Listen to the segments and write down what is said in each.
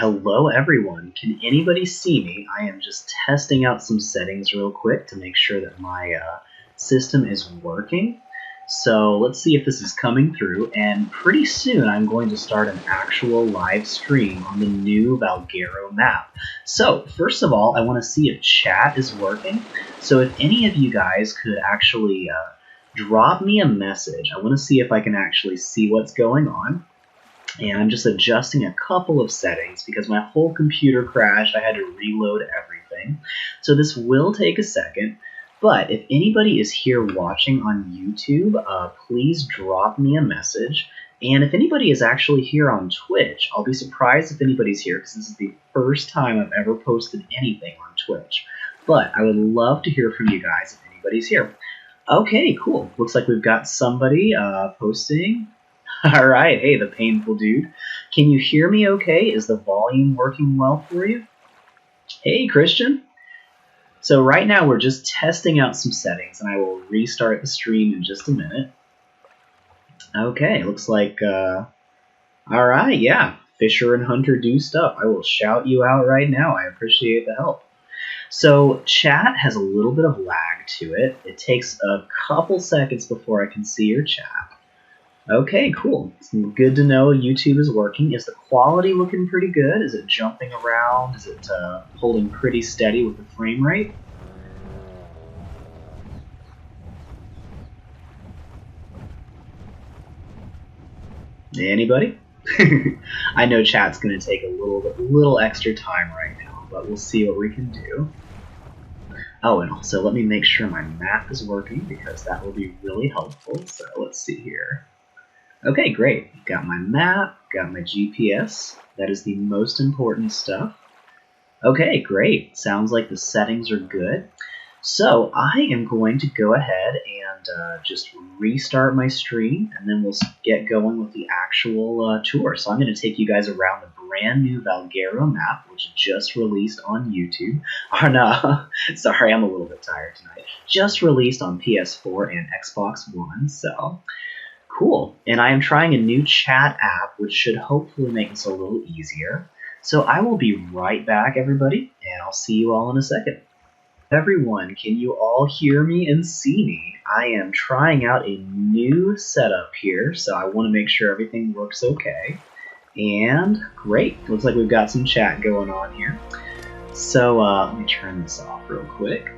Hello everyone. Can anybody see me? I am just testing out some settings real quick to make sure that my system is working. So let's see if this is coming through, and pretty soon I'm going to start an actual live stream on the new Valguero map. So first of all, I want to see if chat is working. So if any of you guys could actually drop me a message. I want to see if I can actually see what's going on. And I'm just adjusting a couple of settings because my whole computer crashed. I had to reload everything. So this will take a second. But if anybody is here watching on YouTube, please drop me a message. And if anybody is actually here on Twitch, I'll be surprised if anybody's here because this is the first time I've ever posted anything on Twitch. But I would love to hear from you guys if anybody's here. Okay, cool. Looks like we've got somebody posting. All right, hey, the painful dude. Can you hear me okay? Is the volume working well for you? Hey, Christian. So right now we're just testing out some settings, and I will restart the stream in just a minute. Okay, looks like, all right, yeah, Fisher and Hunter do stuff. I will shout you out right now. I appreciate the help. So chat has a little bit of lag to it. It takes a couple seconds before I can see your chat. Okay, cool. It's good to know YouTube is working. Is the quality looking pretty good? Is it jumping around? Is it holding pretty steady with the frame rate? Anybody? I know chat's going to take a little extra time right now, but we'll see what we can do. Oh, and also let me make sure my map is working because that will be really helpful. So let's see here. Okay, great. Got my map, got my GPS. That is the most important stuff. Okay, great. Sounds like the settings are good. So I am going to go ahead and just restart my stream, and then we'll get going with the actual tour. So I'm going to take you guys around the brand new Valguero map, which just released on YouTube. Oh no, sorry, I'm a little bit tired tonight. Just released on PS4 and Xbox One, so... Cool, and I am trying a new chat app which should hopefully make this a little easier. So I will be right back, everybody, and I'll see you all in a second. Everyone, can you all hear me and see me? I am trying out a new setup here, so I want to make sure everything works okay. And great, looks like we've got some chat going on here. So let me turn this off real quick.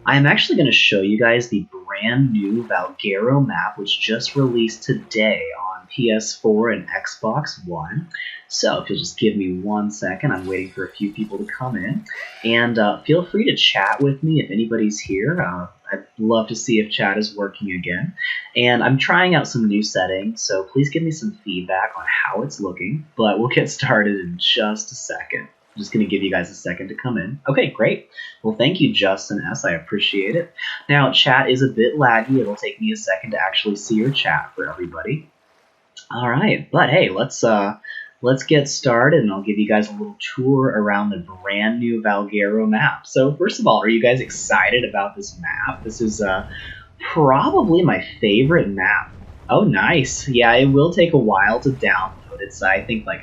I am actually going to show you guys the brand new Valguero map, which just released today on PS4 and Xbox One. So if you'll just give me 1 second, I'm waiting for a few people to come in. And feel free to chat with me if anybody's here. I'd love to see if chat is working again. And I'm trying out some new settings, so please give me some feedback on how it's looking. But we'll get started in just a second. I'm just going to give you guys a second to come in. Okay, great. Well, thank you, Justin S. I appreciate it. Now, chat is a bit laggy. It'll take me a second to actually see your chat for everybody. All right, but hey, let's get started, and I'll give you guys a little tour around the brand new Valguero map. So, first of all, are you guys excited about this map? This is probably my favorite map. Oh, nice. Yeah, it will take a while to download. It's, I think, like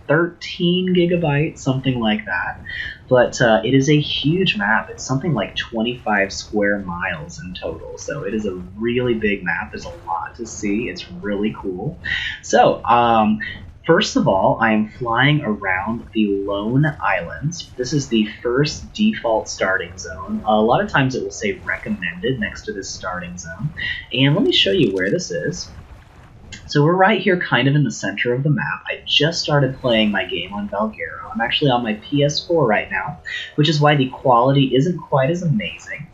13 gigabytes, something like that. But it is a huge map. It's something like 25 square miles in total. So it is a really big map. There's a lot to see. It's really cool. So first of all, I am flying around the Lone Islands. This is the first default starting zone. A lot of times it will say recommended next to this starting zone. And let me show you where this is. So we're right here kind of in the center of the map. I just started playing my game on Valguero. I'm actually on my PS4 right now, which is why the quality isn't quite as amazing.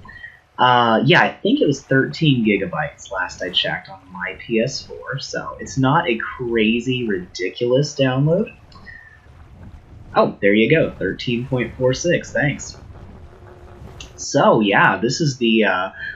Yeah, I think it was 13 gigabytes last I checked on my PS4, so it's not a crazy, ridiculous download. Oh, there you go, 13.46, thanks. So yeah, this is the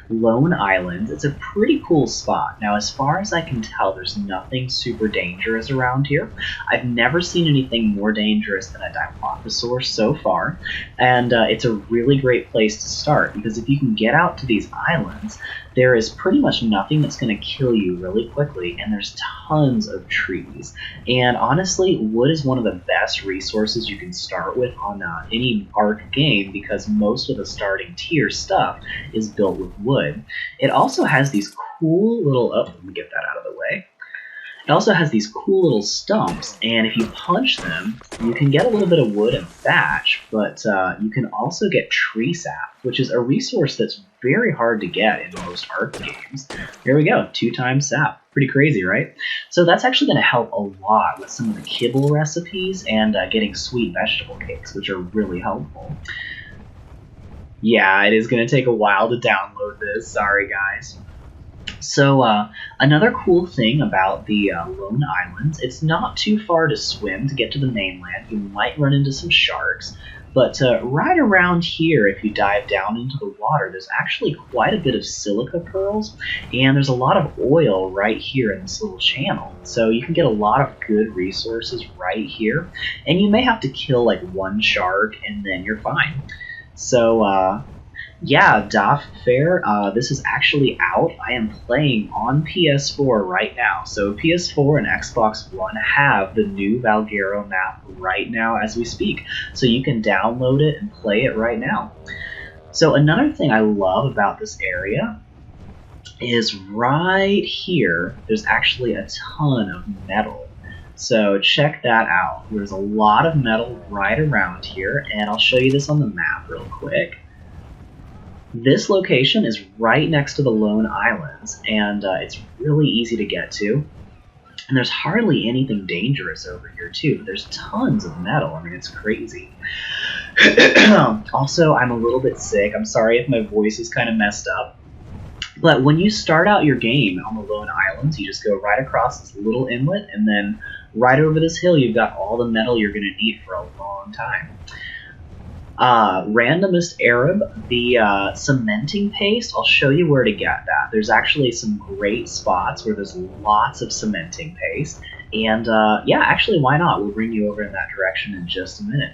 Lone Island. It's a pretty cool spot. Now, as far as I can tell, there's nothing super dangerous around here. I've never seen anything more dangerous than a Dilophosaurus so far, and it's a really great place to start because if you can get out to these islands, there is pretty much nothing that's going to kill you really quickly, and there's tons of trees. And honestly, wood is one of the best resources you can start with on any Ark game, because most of the starting tier stuff is built with wood. It also has these cool little, oh, let me get that out of the way. It also has these cool little stumps, and if you punch them, you can get a little bit of wood and thatch, but you can also get tree sap, which is a resource that's very hard to get in most Ark games. Here we go, 2 times sap. Pretty crazy, right? So that's actually going to help a lot with some of the kibble recipes and getting sweet vegetable cakes, which are really helpful. Yeah, it is going to take a while to download this. Sorry, guys. So another cool thing about the Lone Islands, it's not too far to swim to get to the mainland. You might run into some sharks, but right around here, if you dive down into the water, there's actually quite a bit of silica pearls, and there's a lot of oil right here in this little channel. So you can get a lot of good resources right here, and you may have to kill like 1 shark, and then you're fine. So yeah, Daf Fair, this is actually out. I am playing on PS4 right now. So PS4 and Xbox One have the new Valguero map right now as we speak. So you can download it and play it right now. So another thing I love about this area is right here, there's actually a ton of metal. So check that out. There's a lot of metal right around here, and I'll show you this on the map real quick. This location is right next to the Lone Islands, and it's really easy to get to. And there's hardly anything dangerous over here, too. There's tons of metal. I mean, it's crazy. Also, I'm a little bit sick. I'm sorry if my voice is kind of messed up. But when you start out your game on the Lone Islands, you just go right across this little inlet, and then right over this hill, you've got all the metal you're going to need for a long time. Randomest Arab, the cementing paste, I'll show you where to get that. There's actually some great spots where there's lots of cementing paste, and yeah, actually, why not? We'll bring you over in that direction in just a minute.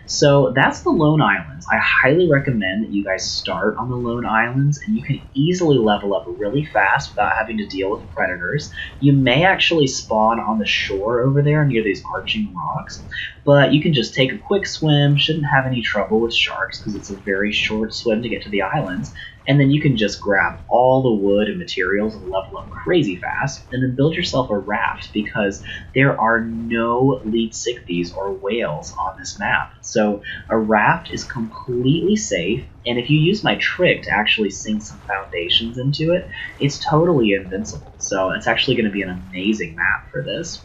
So that's the Lone Islands. I highly recommend that you guys start on the Lone Islands, and you can easily level up really fast without having to deal with predators. You may actually spawn on the shore over there near these arching rocks, but you can just take a quick swim, shouldn't have any trouble with sharks because it's a very short swim to get to the islands, and then you can just grab all the wood and materials and level up crazy fast, and then build yourself a raft, because there are no lead sichthies or whales on this map. So a raft is completely safe, and if you use my trick to actually sink some foundations into it, it's totally invincible. So it's actually going to be an amazing map for this.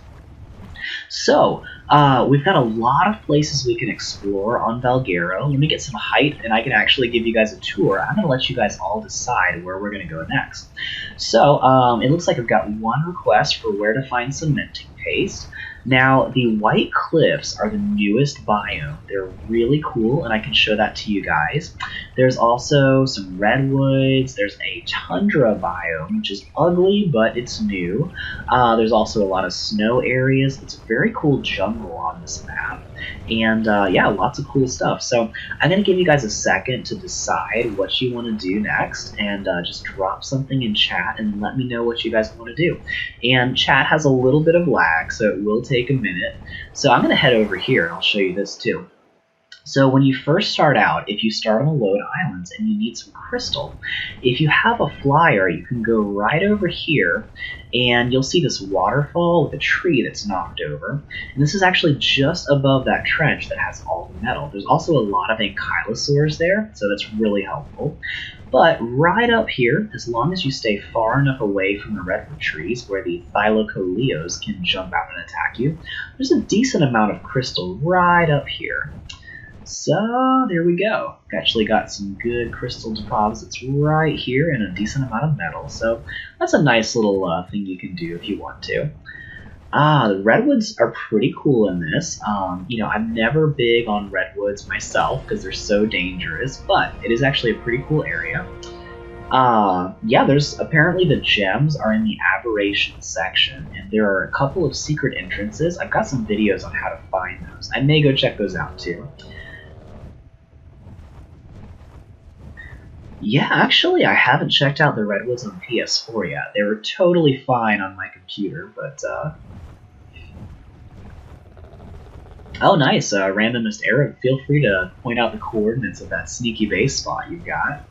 So, we've got a lot of places we can explore on Valguero. Let me get some height, and I can actually give you guys a tour. I'm going to let you guys all decide where we're going to go next. So, it looks like I've got 1 request for where to find cementing paste. Now, the White Cliffs are the newest biome. They're really cool, and I can show that to you guys. There's also some redwoods. There's a tundra biome, which is ugly, but it's new. There's also a lot of snow areas. It's a very cool jungle on this map. And yeah, lots of cool stuff. So I'm going to give you guys a second to decide what you want to do next, and just drop something in chat and let me know what you guys want to do. And chat has a little bit of lag, so it will take a minute. So I'm going to head over here and I'll show you this too. So when you first start out, if you start on the Lone Islands and you need some crystal, if you have a flyer, you can go right over here and you'll see this waterfall with a tree that's knocked over. And this is actually just above that trench that has all the metal. There's also a lot of ankylosaurs there, so that's really helpful. But right up here, as long as you stay far enough away from the redwood trees where the thylacoleos can jump out and attack you, there's a decent amount of crystal right up here. So there we go. Actually got some good crystal deposits right here and a decent amount of metal. So that's a nice little thing you can do if you want to. The redwoods are pretty cool in this. You know, I'm never big on redwoods myself because they're so dangerous, but it is actually a pretty cool area. Yeah, there's apparently the gems are in the Aberration section, and there are a couple of secret entrances. I've got some videos on how to find those. I may go check those out too. Yeah, actually, I haven't checked out the Redwoods on PS4 yet. They were totally fine on my computer, but oh, nice. Randomist Arab, feel free to point out the coordinates of that sneaky base spot you've got.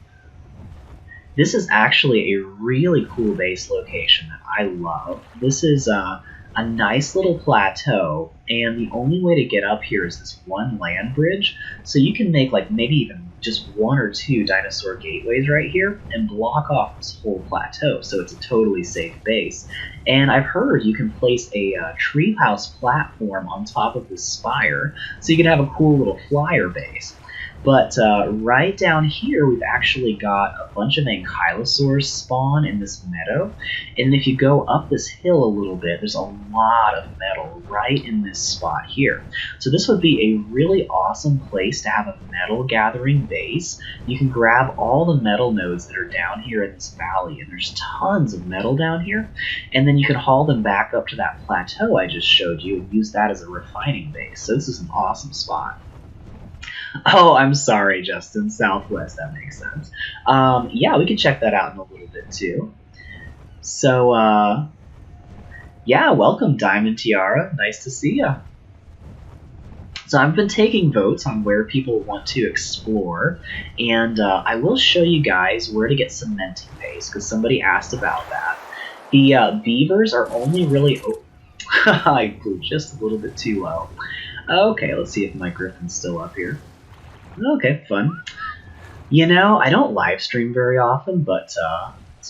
This is actually a really cool base location that I love. This is a nice little plateau, and the only way to get up here is this one land bridge. So you can make like maybe even just one or two dinosaur gateways right here and block off this whole plateau, so it's a totally safe base. And I've heard you can place a treehouse platform on top of this spire, so you can have a cool little flyer base. But right down here, we've actually got a bunch of ankylosaurs spawn in this meadow. And if you go up this hill a little bit, there's a lot of metal right in this spot here. So this would be a really awesome place to have a metal gathering base. You can grab all the metal nodes that are down here in this valley, and there's tons of metal down here. And then you can haul them back up to that plateau I just showed you and use that as a refining base. So this is an awesome spot. Oh, I'm sorry, Justin. Southwest, that makes sense. Yeah, we can check that out in a little bit too. So, yeah, welcome, Diamond Tiara. Nice to see ya. So I've been taking votes on where people want to explore, and I will show you guys where to get cementing paste, because somebody asked about that. The beavers are only really... I flew just a little bit too low. Okay, let's see if my griffin's still up here. Okay, fun. You know, I don't live stream very often, but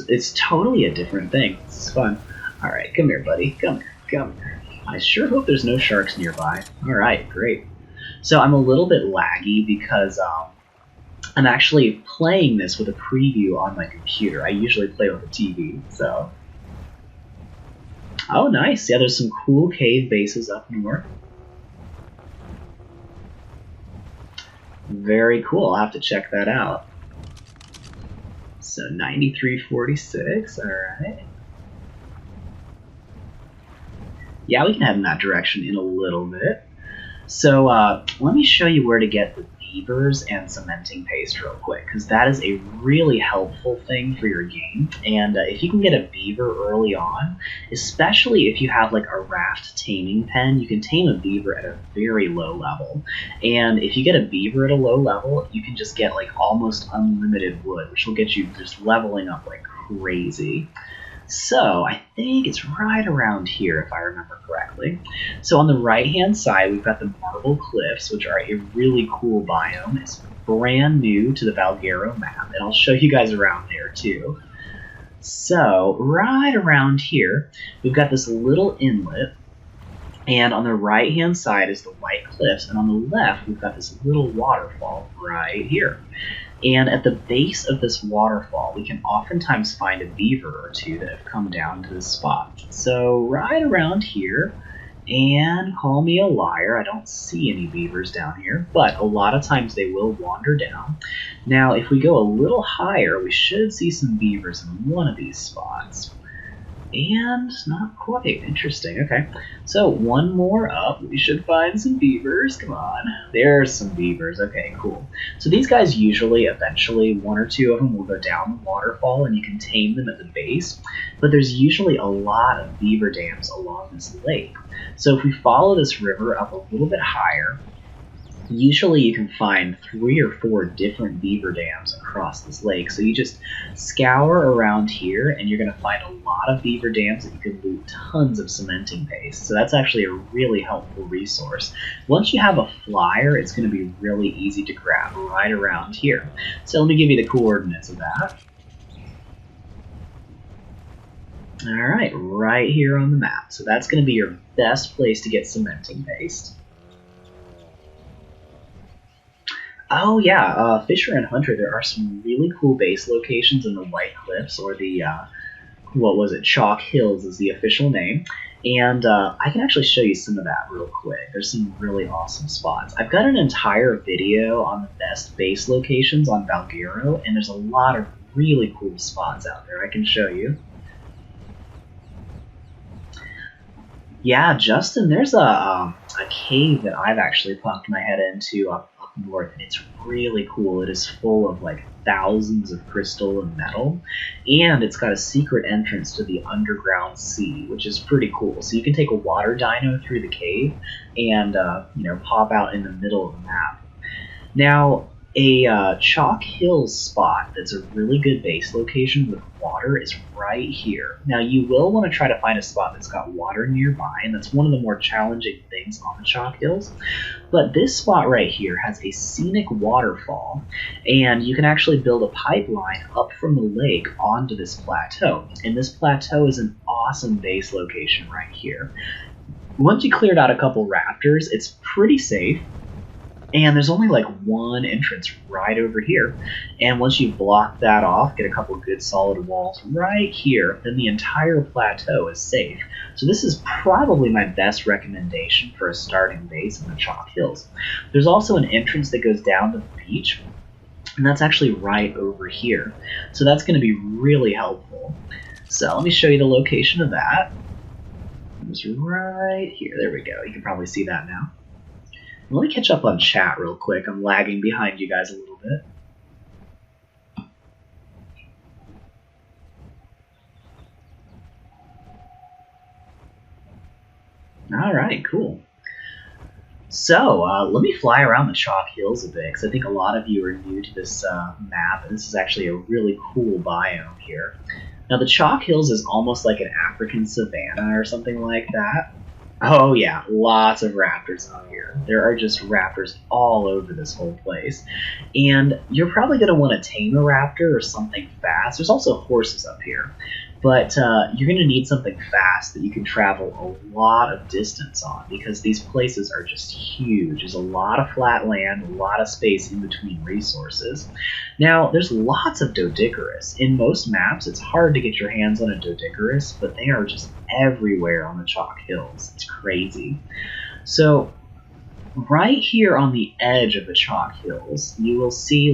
it's totally a different thing. It's fun. Alright, come here, buddy. Come here. Come here. I sure hope there's no sharks nearby. Alright, great. So I'm a little bit laggy because I'm actually playing this with a preview on my computer. I usually play with a TV, so... Oh, nice. Yeah, there's some cool cave bases up north. Very cool. I'll have to check that out. So 9346, alright. Yeah, we can head in that direction in a little bit. So let me show you where to get the beavers and cementing paste real quick, because that is a really helpful thing for your game. And if you can get a beaver early on, especially if you have like a raft taming pen, you can tame a beaver at a very low level. And if you get a beaver at a low level, you can just get like almost unlimited wood, which will get you just leveling up like crazy. So I think it's right around here, if I remember correctly. So on the right-hand side, we've got the Marble Cliffs, which are a really cool biome. It's brand new to the Valguero map, and I'll show you guys around there too. So right around here, we've got this little inlet, and on the right-hand side is the White Cliffs, and on the left, we've got this little waterfall right here. And at the base of this waterfall, we can oftentimes find a beaver or two that have come down to this spot. So right around here, and call me a liar, I don't see any beavers down here, but a lot of times they will wander down. Now, if we go a little higher, we should see some beavers in one of these spots. And not quite. Interesting. Okay. So one more up. We should find some beavers. Come on. There's some beavers. Okay, cool. So these guys usually, eventually, one or two of them will go down the waterfall and you can tame them at the base. But there's usually a lot of beaver dams along this lake. So if we follow this river up a little bit higher, usually you can find 3 or 4 different beaver dams across this lake. So you just scour around here and you're going to find a lot of beaver dams that you can loot tons of cementing paste. So that's actually a really helpful resource. Once you have a flyer, it's going to be really easy to grab right around here. So let me give you the coordinates of that. Alright, right here on the map. So that's going to be your best place to get cementing paste. Oh yeah, Fisher and Hunter, there are some really cool base locations in the White Cliffs, or the, what was it, Chalk Hills is the official name. And I can actually show you some of that real quick. There's some really awesome spots. I've got an entire video on the best base locations on Valguero, and there's a lot of really cool spots out there I can show you. Yeah, Justin, there's a cave that I've actually popped my head into up walk north, and it's really cool. It is full of like thousands of crystal and metal, and it's got a secret entrance to the underground sea, which is pretty cool. So you can take a water dino through the cave and pop out in the middle of the map. Now, a Chalk Hills spot that's a really good base location with water is right here. Now, you will want to try to find a spot that's got water nearby, and that's one of the more challenging things on the Chalk Hills. But this spot right here has a scenic waterfall, and you can actually build a pipeline up from the lake onto this plateau. And this plateau is an awesome base location right here. Once you cleared out a couple raptors, it's pretty safe. And there's only like one entrance right over here. And once you block that off, get a couple good solid walls right here, then the entire plateau is safe. So this is probably my best recommendation for a starting base in the Chalk Hills. There's also an entrance that goes down to the beach, and that's actually right over here. So that's going to be really helpful. So let me show you the location of that. It's right here. There we go. You can probably see that now. Let me catch up on chat real quick. I'm lagging behind you guys a little bit. All right, cool. So let me fly around the Chalk Hills a bit, because I think a lot of you are new to this map, and this is actually a really cool biome here. Now, the Chalk Hills is almost like an African savanna or something like that. Oh yeah, lots of raptors out here. There are just raptors all over this whole place. And you're probably going to want to tame a raptor or something fast. There's also horses up here. But you're going to need something fast that you can travel a lot of distance on, because these places are just huge. There's a lot of flat land, a lot of space in between resources. Now, there's lots of Deinonychus. In most maps, it's hard to get your hands on a Deinonychus, but they are just everywhere on the Chalk Hills. It's crazy. So right here on the edge of the Chalk Hills, you will see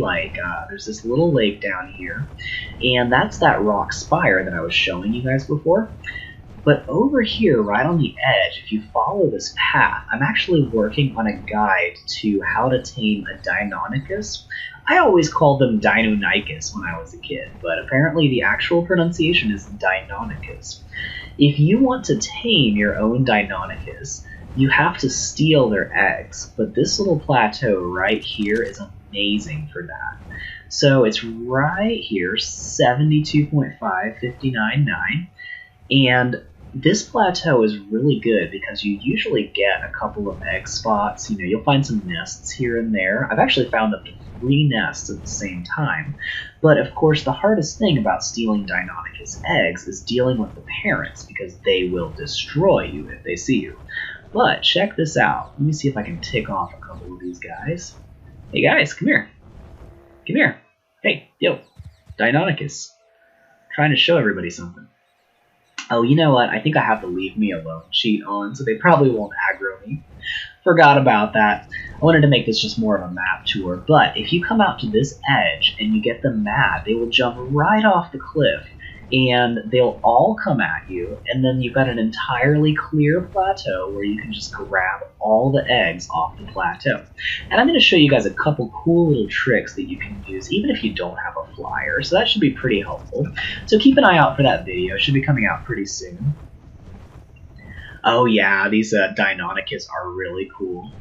there's this little lake down here, and that's that rock spire that I was showing you guys before. But over here, right on the edge, if you follow this path, I'm actually working on a guide to how to tame a Deinonychus. I always called them Deinonychus when I was a kid, but apparently the actual pronunciation is Deinonychus. If you want to tame your own Deinonychus, you have to steal their eggs, but this little plateau right here is amazing for that. So it's right here, 72.5, 59.9, and this plateau is really good because you usually get a couple of egg spots. You'll find some nests here and there. I've actually found up to 3 nests at the same time. But of course, the hardest thing about stealing Deinonychus eggs is dealing with the parents, because they will destroy you if they see you. But check this out. Let me see if I can tick off a couple of these guys. Hey guys, come here. Come here. Hey, yo, Deinonychus. Trying to show everybody something. Oh, you know what? I think I have the leave me alone cheat on, so they probably won't aggro me. Forgot about that. I wanted to make this just more of a map tour, but if you come out to this edge and you get them mad, they will jump right off the cliff, and they'll all come at you, and then you've got an entirely clear plateau where you can just grab all the eggs off the plateau. And I'm going to show you guys a couple cool little tricks that you can use even if you don't have a flyer, so that should be pretty helpful. So keep an eye out for that video. It should be coming out pretty soon. Oh yeah, these Deinonychus are really cool.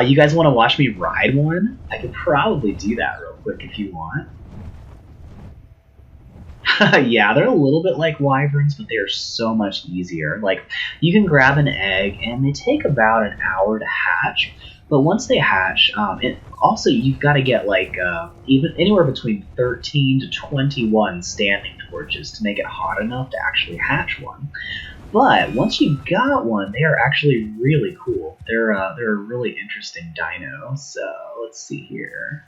You guys want to watch me ride one? I could probably do that real quick if you want. Yeah, they're a little bit like wyverns, but they are so much easier. Like, you can grab an egg, and they take about an hour to hatch. But once they hatch, you've got to get even anywhere between 13 to 21 standing torches to make it hot enough to actually hatch one. But once you've got one, they are actually really cool. They're a really interesting dino. So let's see here.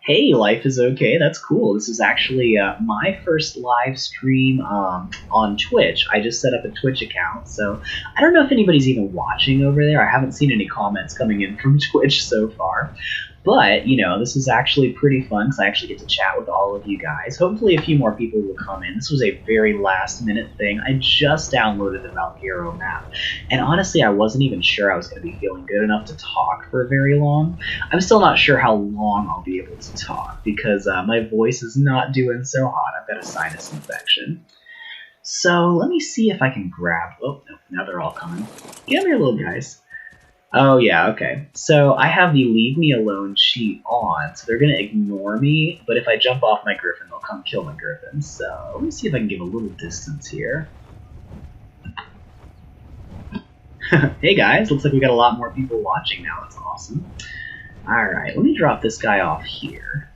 Hey, life is okay. That's cool. This is actually my first live stream on Twitch. I just set up a Twitch account, so I don't know if anybody's even watching over there. I haven't seen any comments coming in from Twitch so far. But, you know, this is actually pretty fun because I actually get to chat with all of you guys. Hopefully a few more people will come in. This was a very last minute thing. I just downloaded the Valguero map. And honestly, I wasn't even sure I was going to be feeling good enough to talk for very long. I'm still not sure how long I'll be able to talk because my voice is not doing so hot. I've got a sinus infection. So let me see if I can grab... Oh, no, now they're all coming. Get over here, little guys. Oh, yeah, okay. So I have the leave me alone cheat on, so they're going to ignore me, but if I jump off my griffin, they'll come kill my griffin. So let me see if I can give a little distance here. Hey guys, looks like we got a lot more people watching now. That's awesome. Alright, let me drop this guy off here.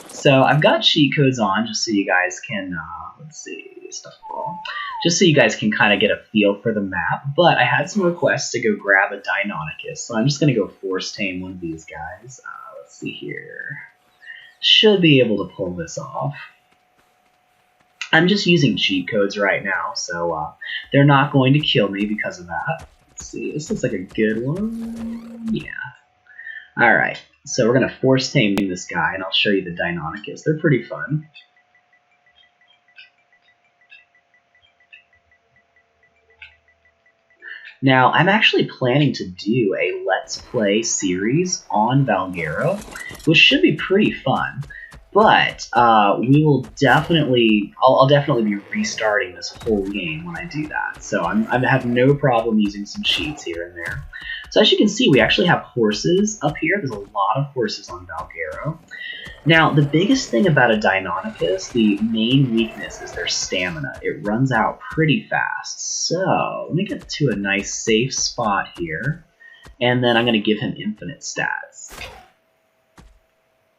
So I've got cheat codes on just so you guys can, let's see, stuff all. Just so you guys can kind of get a feel for the map, but I had some requests to go grab a Deinonychus, so I'm just going to go force tame one of these guys. Let's see here. Should be able to pull this off. I'm just using cheat codes right now, so they're not going to kill me because of that. Let's see, this looks like a good one. Yeah. Alright, so we're going to force tame this guy, and I'll show you the Deinonychus. They're pretty fun. Now, I'm actually planning to do a Let's Play series on Valguero, which should be pretty fun. But we will definitely, I'll definitely be restarting this whole game when I do that. So I have no problem using some cheats here and there. So as you can see, we actually have horses up here. There's a lot of horses on Valguero. Now, the biggest thing about a Deinonychus, the main weakness is their stamina. It runs out pretty fast. So let me get to a nice safe spot here. And then I'm going to give him infinite stats.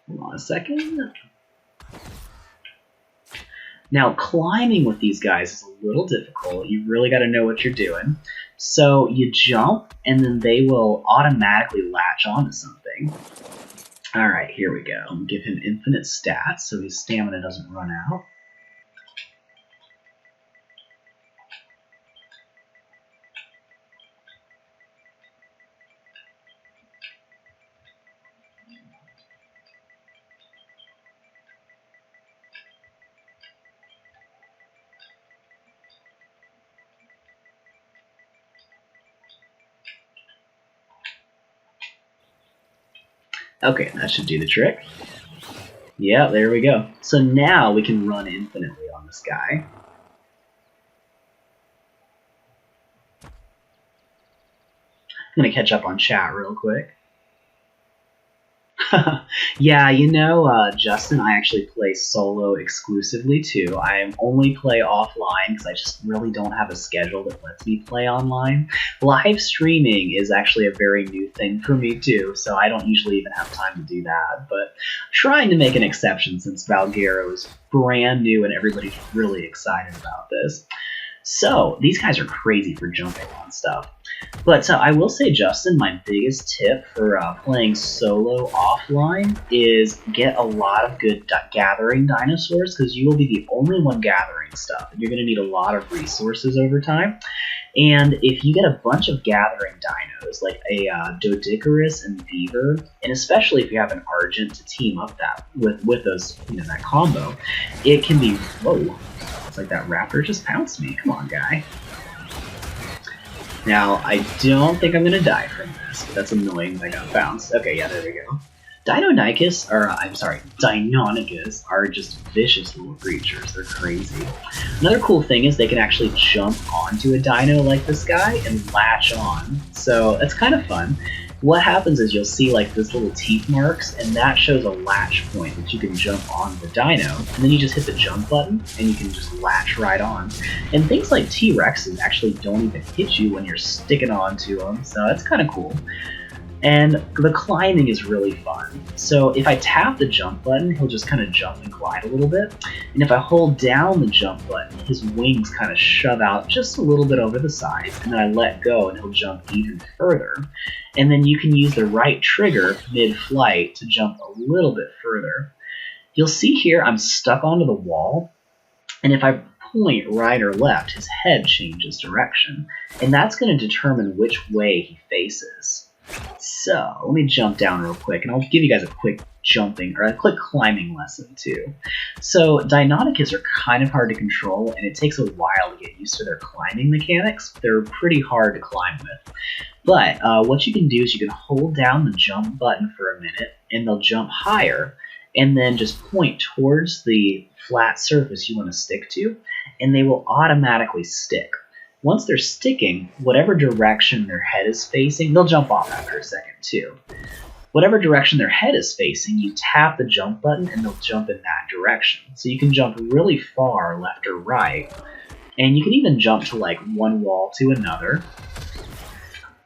Hold on a second. Now, climbing with these guys is a little difficult. You really got to know what you're doing. So you jump, and then they will automatically latch onto something. Alright, here we go. Give him infinite stats so his stamina doesn't run out. Okay, that should do the trick. Yeah, there we go. So now we can run infinitely on this guy. I'm going to catch up on chat real quick. Yeah, you know, Justin, I actually play solo exclusively too. I only play offline because I just really don't have a schedule that lets me play online. Live streaming is actually a very new thing for me too, so I don't usually even have time to do that. But I'm trying to make an exception since Valguero is brand new and everybody's really excited about this. So, these guys are crazy for jumping on stuff. But I will say, Justin, my biggest tip for playing solo offline is get a lot of good gathering dinosaurs, because you will be the only one gathering stuff. And you're going to need a lot of resources over time. And if you get a bunch of gathering dinos, like a Deinonychus and Beaver, and especially if you have an Argent to team up that with those, you know, that combo, it can be, whoa. It's like that raptor just pounced me. Come on, guy. Now, I don't think I'm going to die from this, but that's annoying that I got bounced. Okay, yeah, there we go. Deinonychus, or I'm sorry, Deinonychus are just vicious little creatures. They're crazy. Another cool thing is they can actually jump onto a dino like this guy and latch on. So that's kind of fun. What happens is you'll see like this little teeth marks, and that shows a latch point that you can jump on the dino, and then you just hit the jump button, and you can just latch right on. And things like T-Rexes actually don't even hit you when you're sticking onto them, so that's kind of cool. And the climbing is really fun. So if I tap the jump button, he'll just kind of jump and glide a little bit. And if I hold down the jump button, his wings kind of shove out just a little bit over the side. And then I let go and he'll jump even further. And then you can use the right trigger mid-flight to jump a little bit further. You'll see here I'm stuck onto the wall. And if I point right or left, his head changes direction. And that's going to determine which way he faces. So let me jump down real quick, and I'll give you guys a quick jumping or a quick climbing lesson too. So Deinonychus are kind of hard to control, and it takes a while to get used to their climbing mechanics. They're pretty hard to climb with. But what you can do is you can hold down the jump button for a minute, and they'll jump higher, and then just point towards the flat surface you want to stick to, and they will automatically stick. Once they're sticking, whatever direction their head is facing, they'll jump off after a second too. Whatever direction their head is facing, you tap the jump button and they'll jump in that direction. So you can jump really far left or right, and you can even jump to like one wall to another.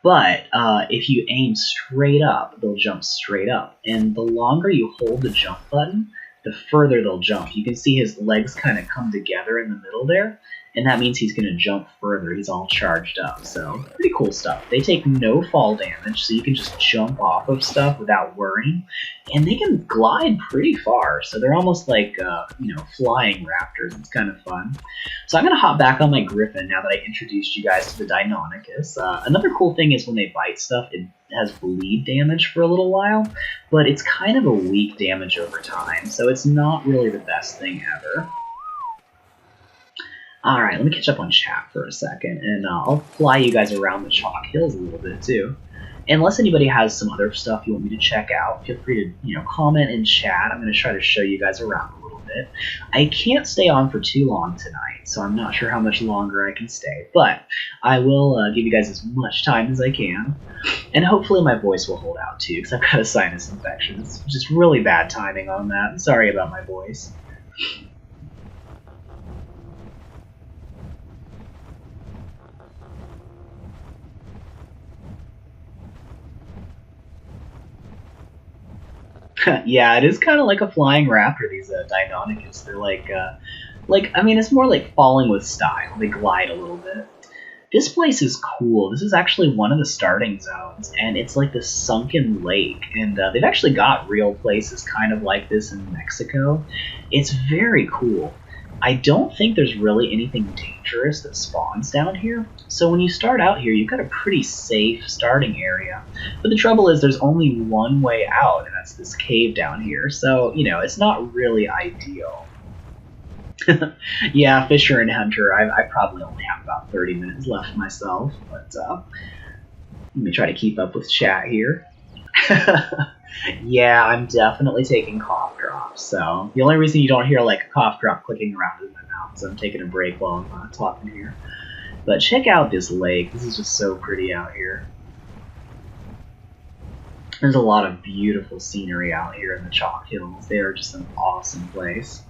But if you aim straight up, they'll jump straight up. And the longer you hold the jump button, the further they'll jump. You can see his legs kind of come together in the middle there, and that means he's going to jump further. He's all charged up, so pretty cool stuff. They take no fall damage, so you can just jump off of stuff without worrying, and they can glide pretty far, so they're almost like, flying raptors. It's kind of fun. So I'm going to hop back on my griffin now that I introduced you guys to the Deinonychus. Another cool thing is when they bite stuff, it has bleed damage for a little while, but it's kind of a weak damage over time, so it's not really the best thing ever. Alright, let me catch up on chat for a second, and I'll fly you guys around the chalk hills a little bit too. Unless anybody has some other stuff you want me to check out, feel free to comment in chat. I'm going to try to show you guys around a little bit. I can't stay on for too long tonight, so I'm not sure how much longer I can stay, but I will give you guys as much time as I can, and hopefully my voice will hold out too, because I've got a sinus infection. It's just really bad timing on that. I'm sorry about my voice. Yeah, it is kind of like a flying raptor, these Deinonychus. They're it's more like falling with style. They glide a little bit. This place is cool. This is actually one of the starting zones, and it's like this sunken lake, and they've actually got real places kind of like this in Mexico. It's very cool. I don't think there's really anything dangerous that spawns down here, so when you start out here, you've got a pretty safe starting area. But the trouble is there's only one way out, and that's this cave down here, so, it's not really ideal. Yeah, Fisher and Hunter, I probably only have about 30 minutes left myself, but let me try to keep up with chat here. Yeah, I'm definitely taking cough drops, so the only reason you don't hear like a cough drop clicking around in my mouth is I'm taking a break while I'm talking here. But check out this lake. This is just so pretty out here. There's a lot of beautiful scenery out here in the Chalk Hills. They are just an awesome place.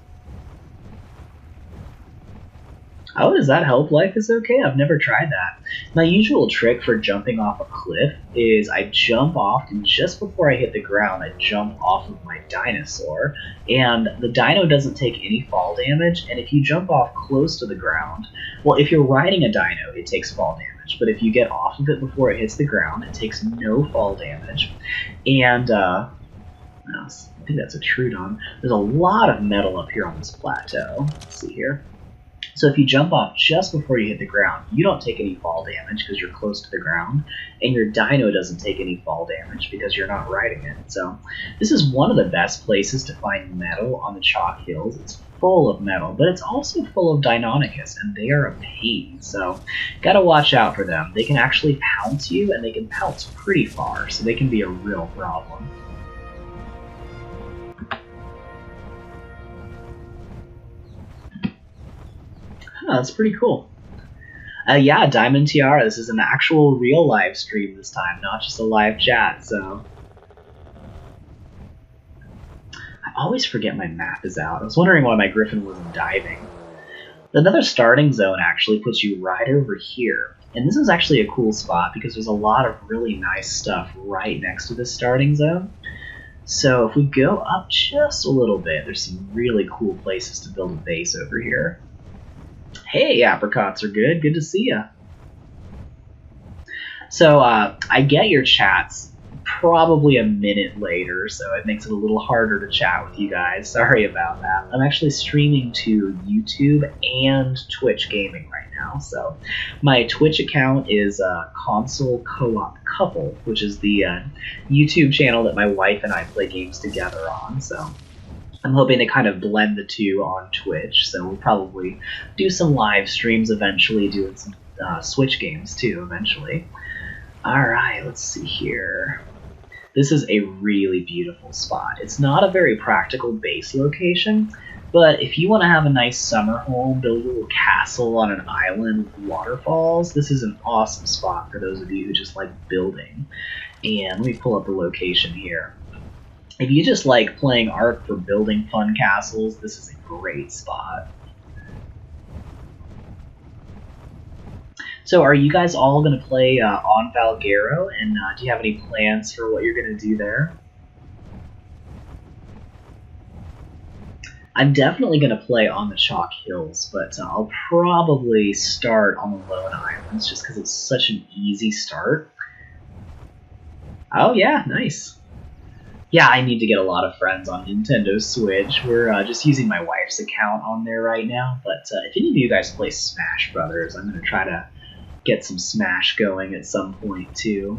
Oh, does that help Life is Okay? I've never tried that. My usual trick for jumping off a cliff is I jump off, and just before I hit the ground, I jump off of my dinosaur, and the dino doesn't take any fall damage, and if you jump off close to the ground, well, if you're riding a dino, it takes fall damage, but if you get off of it before it hits the ground, it takes no fall damage, and, I think that's a Trudon. There's a lot of metal up here on this plateau. Let's see here. So if you jump off just before you hit the ground, you don't take any fall damage because you're close to the ground, and your dino doesn't take any fall damage because you're not riding it. So this is one of the best places to find metal on the Chalk Hills. It's full of metal, but it's also full of Deinonychus, and they are a pain, so gotta watch out for them. They can actually pounce you, and they can pounce pretty far, so they can be a real problem. Oh, that's pretty cool. Yeah, Diamond Tiara, this is an actual real live stream this time, not just a live chat, so... I always forget my map is out. I was wondering why my griffin wasn't diving. Another starting zone actually puts you right over here, and this is actually a cool spot because there's a lot of really nice stuff right next to this starting zone. So if we go up just a little bit, there's some really cool places to build a base over here. Hey, apricots are good. Good to see ya. So I get your chats probably a minute later, so it makes it a little harder to chat with you guys. Sorry about that. I'm actually streaming to YouTube and Twitch Gaming right now. So my Twitch account is Console Co-op Couple, which is the YouTube channel that my wife and I play games together on. So I'm hoping to kind of blend the two on Twitch. So we'll probably do some live streams eventually, doing some Switch games too eventually. Alright, let's see here. This is a really beautiful spot. It's not a very practical base location, but if you want to have a nice summer home, build a little castle on an island with waterfalls, this is an awesome spot for those of you who just like building. And let me pull up the location here. If you just like playing Ark for building fun castles, this is a great spot. So are you guys all going to play on Valguero, and do you have any plans for what you're going to do there? I'm definitely going to play on the Chalk Hills, but I'll probably start on the Lone Islands just because it's such an easy start. Oh yeah, nice. Yeah, I need to get a lot of friends on Nintendo Switch. We're just using my wife's account on there right now, but if any of you guys play Smash Brothers, I'm going to try to get some Smash going at some point too.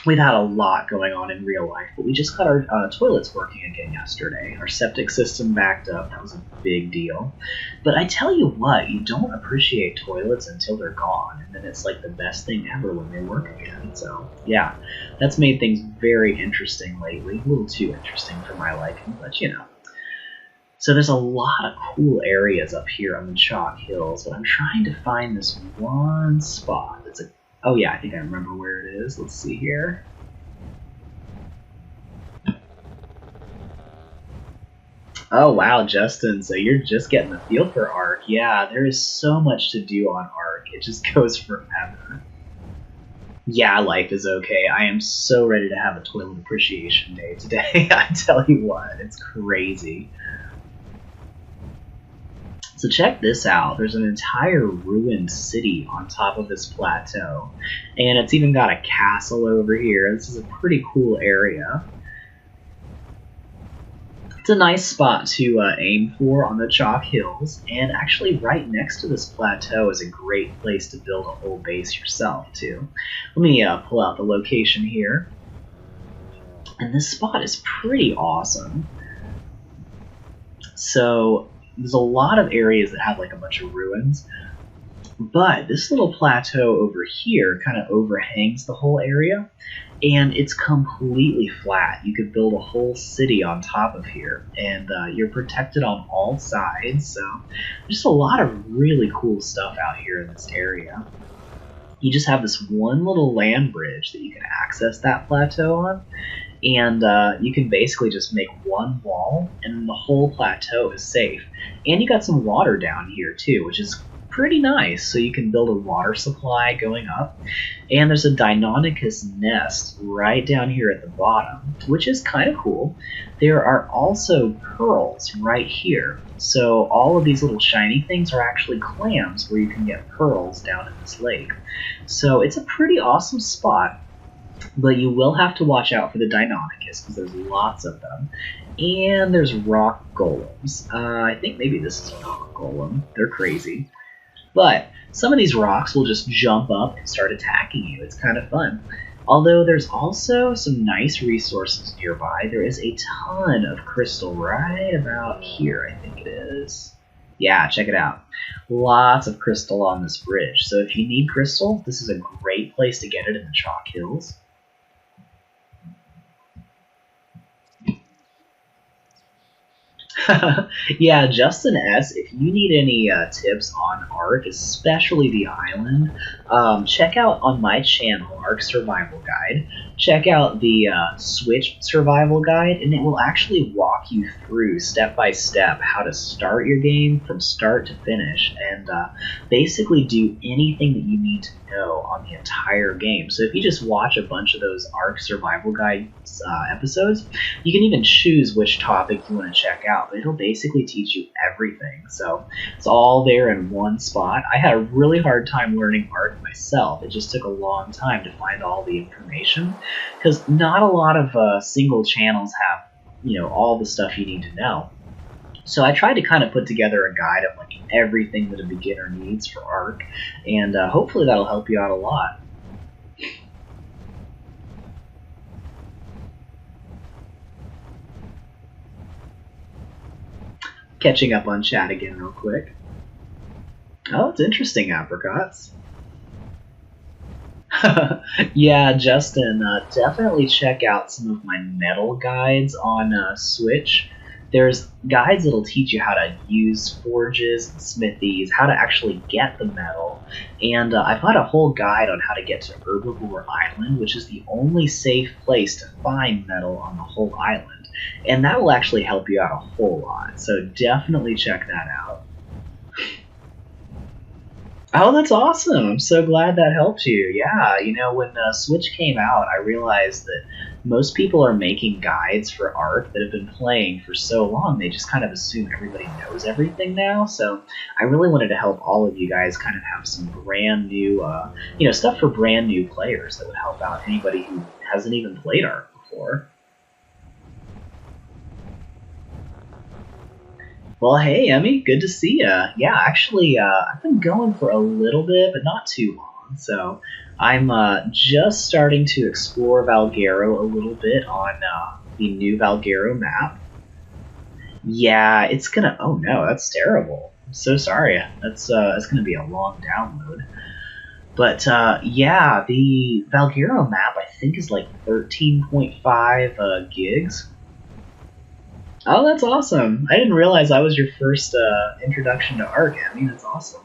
We've had a lot going on in real life, but we just got our toilets working again yesterday. Our septic system backed up. That was a big deal. But I tell you what, you don't appreciate toilets until they're gone, and then it's like the best thing ever when they work again. So yeah, that's made things very interesting lately. A little too interesting for my liking, but you know. So there's a lot of cool areas up here on the Chalk Hills, but I'm trying to find this one spot. It's a Oh yeah, I think I remember where it is. Let's see here. Oh wow, Justin, so you're just getting the feel for Ark. Yeah, there is so much to do on Ark. It just goes forever. Yeah, life is okay. I am so ready to have a toilet appreciation day today. I tell you what, it's crazy. So check this out. There's an entire ruined city on top of this plateau, and it's even got a castle over here. This is a pretty cool area. It's a nice spot to aim for on the Chalk Hills, and actually right next to this plateau is a great place to build a whole base yourself too. Let me pull out the location here. And this spot is pretty awesome. So there's a lot of areas that have like a bunch of ruins, but this little plateau over here kind of overhangs the whole area, and it's completely flat. You could build a whole city on top of here, and you're protected on all sides, so there's a lot of really cool stuff out here in this area. You just have this one little land bridge that you can access that plateau on, and you can basically just make one wall, and the whole plateau is safe. And you got some water down here too, which is pretty nice, so you can build a water supply going up. And there's a Deinonychus nest right down here at the bottom, which is kind of cool. There are also pearls right here, so all of these little shiny things are actually clams where you can get pearls down in this lake. So it's a pretty awesome spot. But you will have to watch out for the Deinonychus because there's lots of them. And there's rock golems. I think maybe this is a rock golem. They're crazy. But some of these rocks will just jump up and start attacking you. It's kind of fun. Although there's also some nice resources nearby. There is a ton of crystal right about here, I think it is. Yeah, check it out. Lots of crystal on this bridge. So if you need crystal, this is a great place to get it in the Chalk Hills. Yeah, Justin S., if you need any tips on Ark, especially the island, check out on my channel, Ark Survival Guide. Check out the Switch Survival Guide, and it will actually walk you through step by step how to start your game from start to finish, and basically do anything that you need to know on the entire game. So if you just watch a bunch of those Ark Survival Guide episodes, you can even choose which topic you want to check out. But it'll basically teach you everything. So it's all there in one spot. I had a really hard time learning Ark myself. It just took a long time to find all the information because not a lot of single channels have all the stuff you need to know. So I tried to kind of put together a guide of like everything that a beginner needs for Ark, and hopefully that'll help you out a lot. Catching up on chat again real quick. Oh, it's interesting, apricots. Yeah, Justin, definitely check out some of my metal guides on Switch. There's guides that'll teach you how to use forges and smithies, how to actually get the metal, and I've got a whole guide on how to get to Herbivore Island, which is the only safe place to find metal on the whole island, and that will actually help you out a whole lot, so definitely check that out. Oh, that's awesome. I'm so glad that helped you. Yeah, when Switch came out, I realized that most people are making guides for Ark that have been playing for so long, they just kind of assume everybody knows everything now. So I really wanted to help all of you guys kind of have some brand new, stuff for brand new players that would help out anybody who hasn't even played Ark before. Well, hey, Emmy, good to see ya. Yeah, actually, I've been going for a little bit, but not too long. So I'm just starting to explore Valguero a little bit on the new Valguero map. Yeah, it's gonna. Oh no, that's terrible. I'm so sorry. That's gonna be a long download. But yeah, the Valguero map I think is like 13.5 gigs. Oh, that's awesome. I didn't realize I was your first introduction to Ark, Emmy. That's awesome.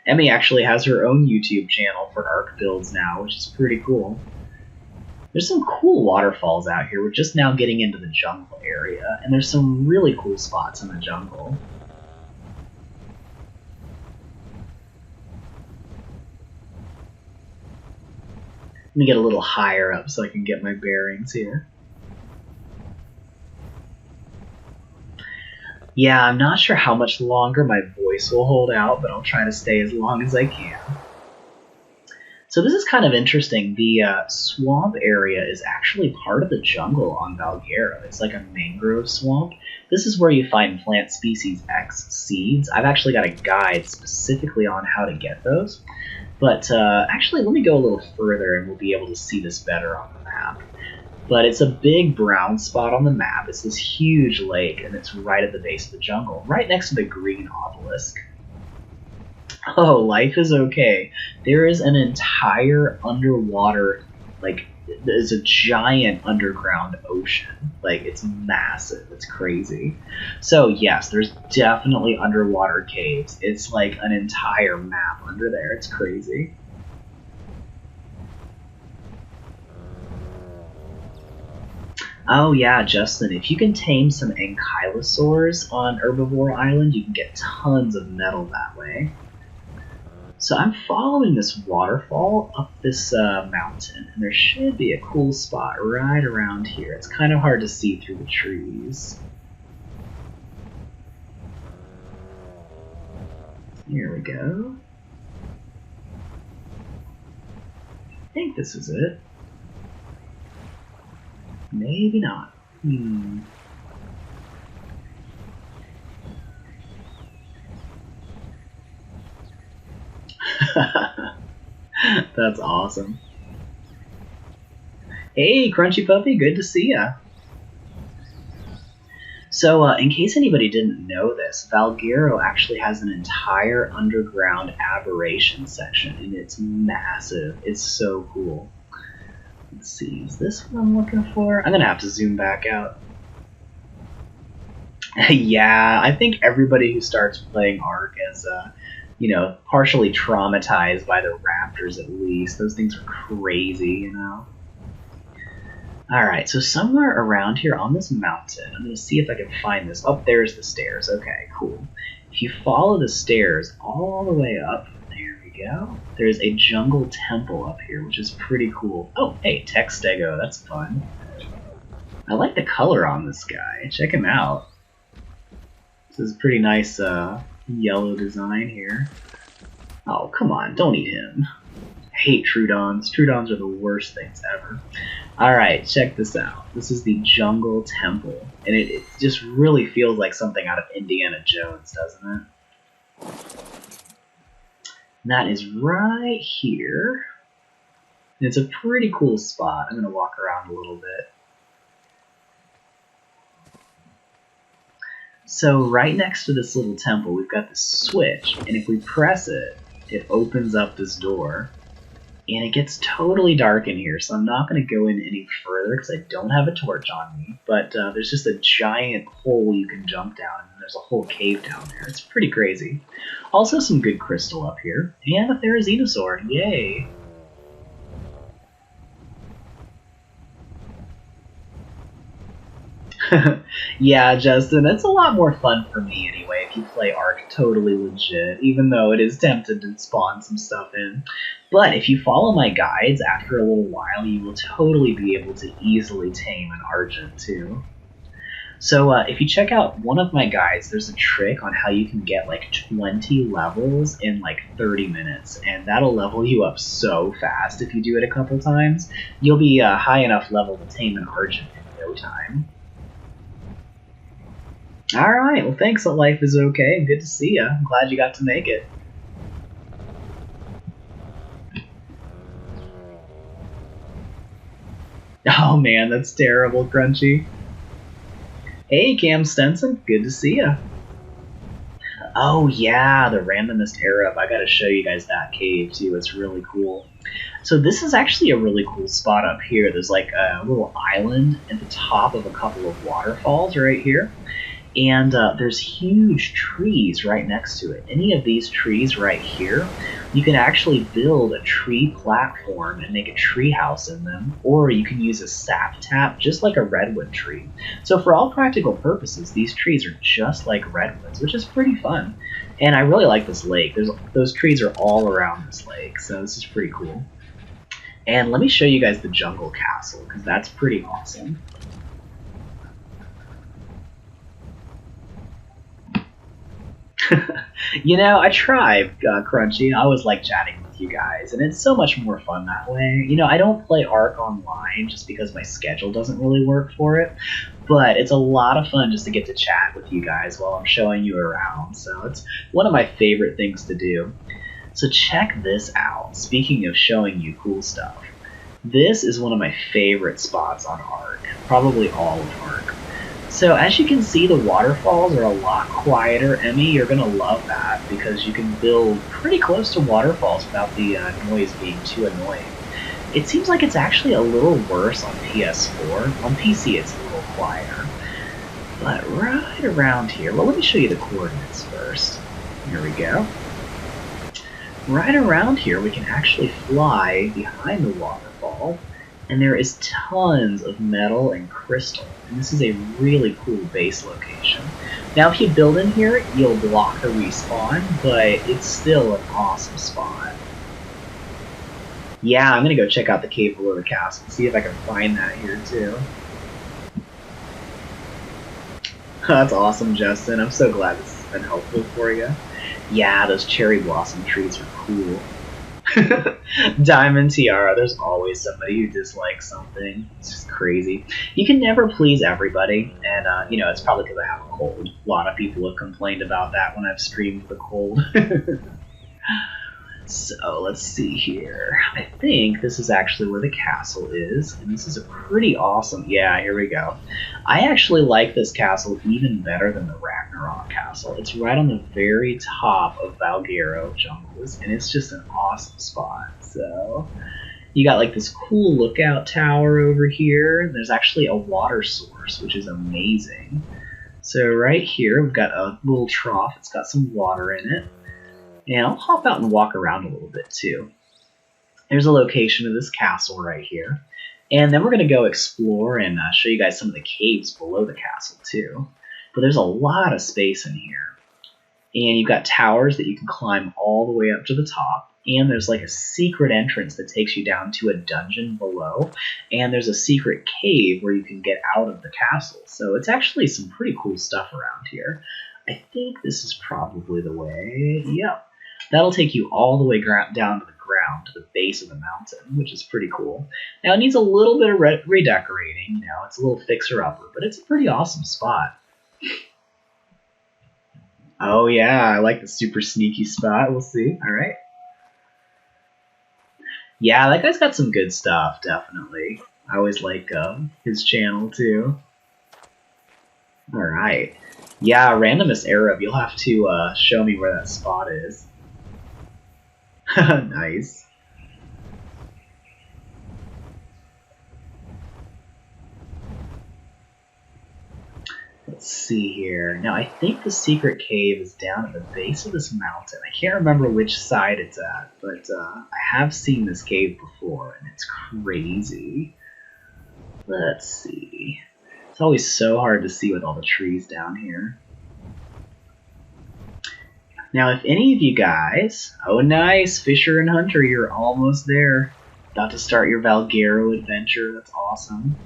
Emmy actually has her own YouTube channel for Ark builds now, which is pretty cool. There's some cool waterfalls out here. We're just now getting into the jungle area, and there's some really cool spots in the jungle. Let me get a little higher up so I can get my bearings here. Yeah, I'm not sure how much longer my voice will hold out, but I'll try to stay as long as I can. So this is kind of interesting. The swamp area is actually part of the jungle on Valguero. It's like a mangrove swamp. This is where you find plant species X seeds. I've actually got a guide specifically on how to get those. But actually, let me go a little further and we'll be able to see this better on the map. But it's a big brown spot on the map. It's this huge lake, and it's right at the base of the jungle, right next to the green obelisk. Oh, life is okay. There is an entire underwater, there's a giant underground ocean. It's massive. It's crazy. So yes, there's definitely underwater caves. It's like an entire map under there. It's crazy. Oh yeah, Justin, if you can tame some ankylosaurs on Herbivore Island, you can get tons of metal that way. So I'm following this waterfall up this mountain, and there should be a cool spot right around here. It's kind of hard to see through the trees. Here we go. I think this is it. Maybe not. That's awesome. Hey, Crunchy Puppy, good to see ya. So, in case anybody didn't know this, Valguero actually has an entire underground Aberration section, and it's massive. It's so cool. Let's see, is this what I'm looking for? I'm gonna have to zoom back out. Yeah, I think everybody who starts playing Ark is, partially traumatized by the raptors at least. Those things are crazy, Alright, so somewhere around here on this mountain, I'm gonna see if I can find this. Oh, there's the stairs. Okay, cool. If you follow the stairs all the way up, there we go. There's a jungle temple up here, which is pretty cool. Oh, hey, Textego, that's fun. I like the color on this guy. Check him out. This is a pretty nice yellow design here. Oh, come on, don't eat him. I hate Troodons. Troodons are the worst things ever. Alright, check this out. This is the Jungle Temple. And it just really feels like something out of Indiana Jones, doesn't it? And that is right here. And it's a pretty cool spot. I'm going to walk around a little bit. So right next to this little temple, we've got this switch. And if we press it, it opens up this door. And it gets totally dark in here, so I'm not going to go in any further because I don't have a torch on me. But there's just a giant hole you can jump down, and there's a whole cave down there. It's pretty crazy. Also some good crystal up here, and a Therizinosaur. Yay! Yeah, Justin, it's a lot more fun for me anyway if you play Ark totally legit, even though it is tempted to spawn some stuff in. But if you follow my guides, after a little while, you will totally be able to easily tame an Argent too. So if you check out one of my guides, there's a trick on how you can get like 20 levels in like 30 minutes, and that'll level you up so fast if you do it a couple times. You'll be high enough level to tame an Argent in no time. Alright, well thanks that life is okay, good to see ya. I'm glad you got to make it. Oh man, that's terrible, Crunchy. Hey Cam Stenson, good to see ya. Oh yeah, the randomest Arab. I gotta show you guys that cave too, it's really cool. So this is actually a really cool spot up here. There's like a little island at the top of a couple of waterfalls right here. And there's huge trees right next to it. Any of these trees right here, you can actually build a tree platform and make a tree house in them, or you can use a sap tap just like a redwood tree. So for all practical purposes, these trees are just like redwoods, which is pretty fun. And I really like this lake. Those trees are all around this lake, so this is pretty cool. And let me show you guys the jungle castle, because that's pretty awesome. You know, I try, Crunchy. I always like chatting with you guys, and it's so much more fun that way. You know, I don't play Ark online just because my schedule doesn't really work for it, but it's a lot of fun just to get to chat with you guys while I'm showing you around, so it's one of my favorite things to do. So check this out. Speaking of showing you cool stuff, this is one of my favorite spots on Ark, probably all of Ark. So as you can see, the waterfalls are a lot quieter. Emmy, you're going to love that because you can build pretty close to waterfalls without the noise being too annoying. It seems like it's actually a little worse on PS4. On PC, it's a little quieter. But right around here, well, let me show you the coordinates first. Here we go. Right around here, we can actually fly behind the waterfall. And there is tons of metal and crystal, and this is a really cool base location. Now if you build in here, you'll block the respawn, but it's still an awesome spot. Yeah, I'm gonna go check out the cave below the castle and see if I can find that here too. That's awesome, Justin. I'm so glad this has been helpful for you. Yeah, those cherry blossom trees are cool. Diamond Tiara, there's always somebody who dislikes something. It's just crazy. You can never please everybody, and you know, it's probably because I have a cold. A lot of people have complained about that when I've streamed with a cold. So let's see here. I think this is actually where the castle is, and this is a pretty awesome. Yeah, here we go. I actually like this castle even better than the Ragnarok castle. It's right on the very top of Valguero jungles, and it's just an awesome spot. So you got like this cool lookout tower over here. There's actually a water source, which is amazing. So right here, we've got a little trough. It's got some water in it. And I'll hop out and walk around a little bit too. There's a location of this castle right here. And then we're going to go explore and show you guys some of the caves below the castle too. But there's a lot of space in here. And you've got towers that you can climb all the way up to the top. and there's like a secret entrance that takes you down to a dungeon below, and there's a secret cave where you can get out of the castle. So it's actually some pretty cool stuff around here. I think this is probably the way. Yep. That'll take you all the way down to the ground, to the base of the mountain, which is pretty cool. Now, it needs a little bit of redecorating. You know, it's a little fixer-upper, but it's a pretty awesome spot. Oh, yeah, I like the super sneaky spot. We'll see. All right. Yeah, that guy's got some good stuff, definitely. I always like his channel, too. All right. Yeah, Randomest Arab, you'll have to show me where that spot is. Nice. Let's see here. Now, I think the secret cave is down at the base of this mountain. I can't remember which side it's at, but I have seen this cave before, and it's crazy. Let's see. It's always so hard to see with all the trees down here. Now, if any of you guys... Oh, nice! Fisher and Hunter, you're almost there. About to start your Valguero adventure. That's awesome.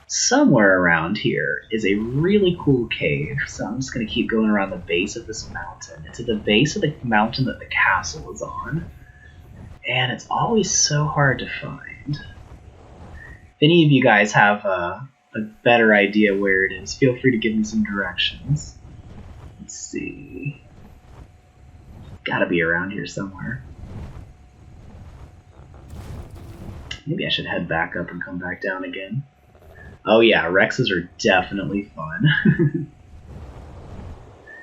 Somewhere around here is a really cool cave, so I'm just going to keep going around the base of this mountain. It's at the base of the mountain that the castle is on, and it's always so hard to find. If any of you guys have a better idea where it is, feel free to give me some directions. Let's see. Gotta be around here somewhere. Maybe I should head back up and come back down again. Oh yeah, Rexes are definitely fun.